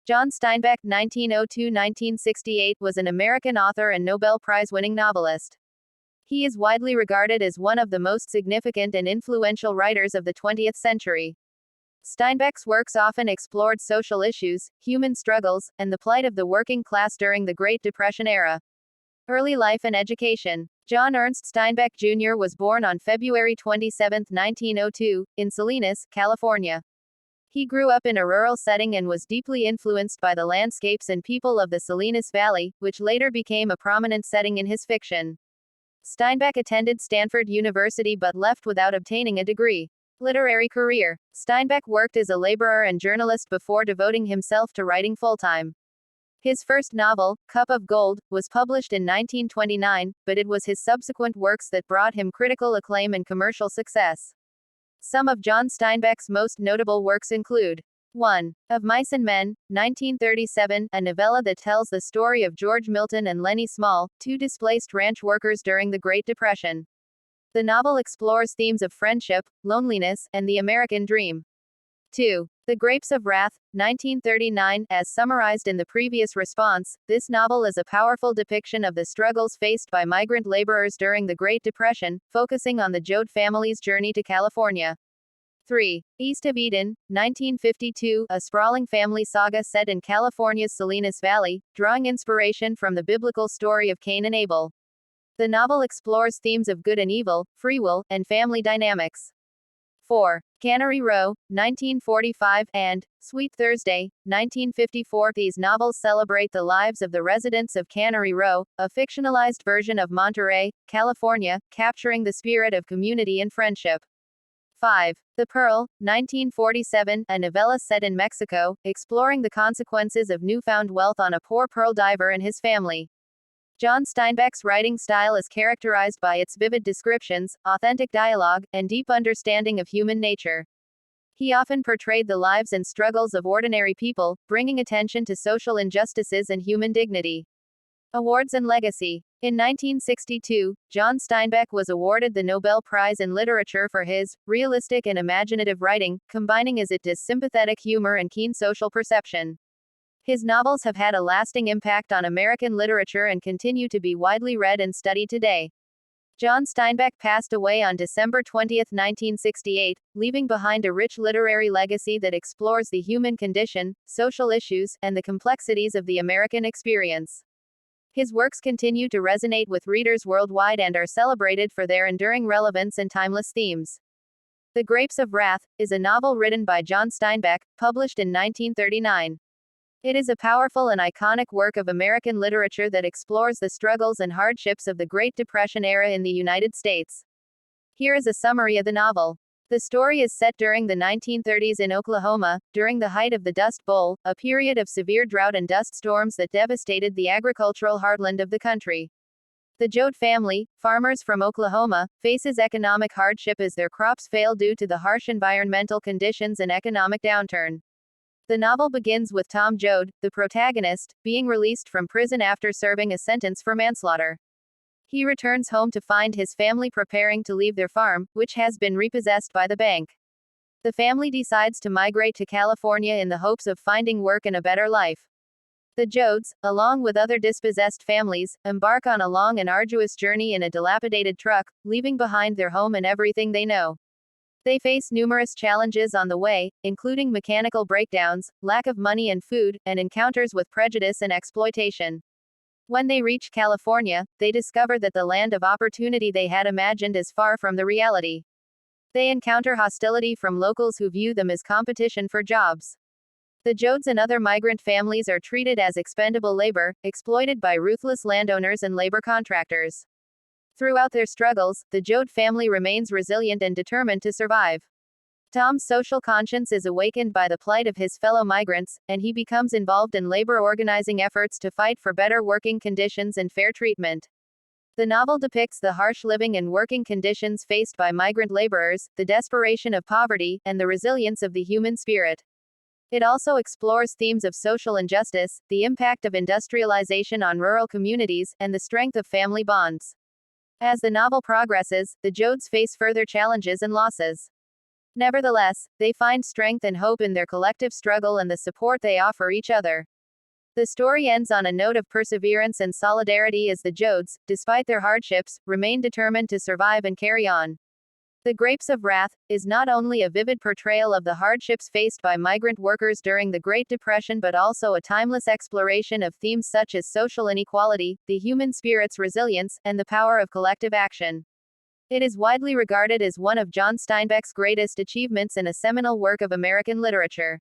John Steinbeck, 1902–1968, was an American author and Nobel Prize-winning novelist. He is widely regarded as one of the most significant and influential writers of the 20th century. Steinbeck's works often explored social issues, human struggles, and the plight of the working class during the Great Depression era. Early life and education. John Ernst Steinbeck Jr. was born on February 27, 1902, in Salinas, California. He grew up in a rural setting and was deeply influenced by the landscapes and people of the Salinas Valley, which later became a prominent setting in his fiction. Steinbeck attended Stanford University but left without obtaining a degree. Literary career. Steinbeck worked as a laborer and journalist before devoting himself to writing full-time. His first novel, Cup of Gold, was published in 1929, but it was his subsequent works that brought him critical acclaim and commercial success. Some of John Steinbeck's most notable works include 1. Of Mice and Men, 1937, a novella that tells the story of George Milton and Lennie Small, two displaced ranch workers during the Great Depression. The novel explores themes of friendship, loneliness, and the American dream. 2. The Grapes of Wrath, 1939, as summarized in the previous response, this novel is a powerful depiction of the struggles faced by migrant laborers during the Great Depression, focusing on the Joad family's journey to California. 3. East of Eden, 1952, a sprawling family saga set in California's Salinas Valley, drawing inspiration from the biblical story of Cain and Abel. The novel explores themes of good and evil, free will, and family dynamics. 4. Cannery Row, 1945, and Sweet Thursday, 1954. These novels celebrate the lives of the residents of Cannery Row, a fictionalized version of Monterey, California, capturing the spirit of community and friendship. 5. The Pearl, 1947, a novella set in Mexico, exploring the consequences of newfound wealth on a poor pearl diver and his family. John Steinbeck's writing style is characterized by its vivid descriptions, authentic dialogue, and deep understanding of human nature. He often portrayed the lives and struggles of ordinary people, bringing attention to social injustices and human dignity. Awards and legacy. In 1962, John Steinbeck was awarded the Nobel Prize in Literature for his realistic and imaginative writing, combining as it does sympathetic humor and keen social perception. His novels have had a lasting impact on American literature and continue to be widely read and studied today. John Steinbeck passed away on December 20, 1968, leaving behind a rich literary legacy that explores the human condition, social issues, and the complexities of the American experience. His works continue to resonate with readers worldwide and are celebrated for their enduring relevance and timeless themes. The Grapes of Wrath is a novel written by John Steinbeck, published in 1939. It is a powerful and iconic work of American literature that explores the struggles and hardships of the Great Depression era in the United States. Here is a summary of the novel. The story is set during the 1930s in Oklahoma, during the height of the Dust Bowl, a period of severe drought and dust storms that devastated the agricultural heartland of the country. The Joad family, farmers from Oklahoma, faces economic hardship as their crops fail due to the harsh environmental conditions and economic downturn. The novel begins with Tom Joad, the protagonist, being released from prison after serving a sentence for manslaughter. He returns home to find his family preparing to leave their farm, which has been repossessed by the bank. The family decides to migrate to California in the hopes of finding work and a better life. The Joads, along with other dispossessed families, embark on a long and arduous journey in a dilapidated truck, leaving behind their home and everything they know. They face numerous challenges on the way, including mechanical breakdowns, lack of money and food, and encounters with prejudice and exploitation. When they reach California, they discover that the land of opportunity they had imagined is far from the reality. They encounter hostility from locals who view them as competition for jobs. The Joads and other migrant families are treated as expendable labor, exploited by ruthless landowners and labor contractors. Throughout their struggles, the Joad family remains resilient and determined to survive. Tom's social conscience is awakened by the plight of his fellow migrants, and he becomes involved in labor organizing efforts to fight for better working conditions and fair treatment. The novel depicts the harsh living and working conditions faced by migrant laborers, the desperation of poverty, and the resilience of the human spirit. It also explores themes of social injustice, the impact of industrialization on rural communities, and the strength of family bonds. As the novel progresses, the Joads face further challenges and losses. Nevertheless, they find strength and hope in their collective struggle and the support they offer each other. The story ends on a note of perseverance and solidarity as the Jodes, despite their hardships, remain determined to survive and carry on. The Grapes of Wrath is not only a vivid portrayal of the hardships faced by migrant workers during the Great Depression but also a timeless exploration of themes such as social inequality, the human spirit's resilience, and the power of collective action. It is widely regarded as one of John Steinbeck's greatest achievements and a seminal work of American literature.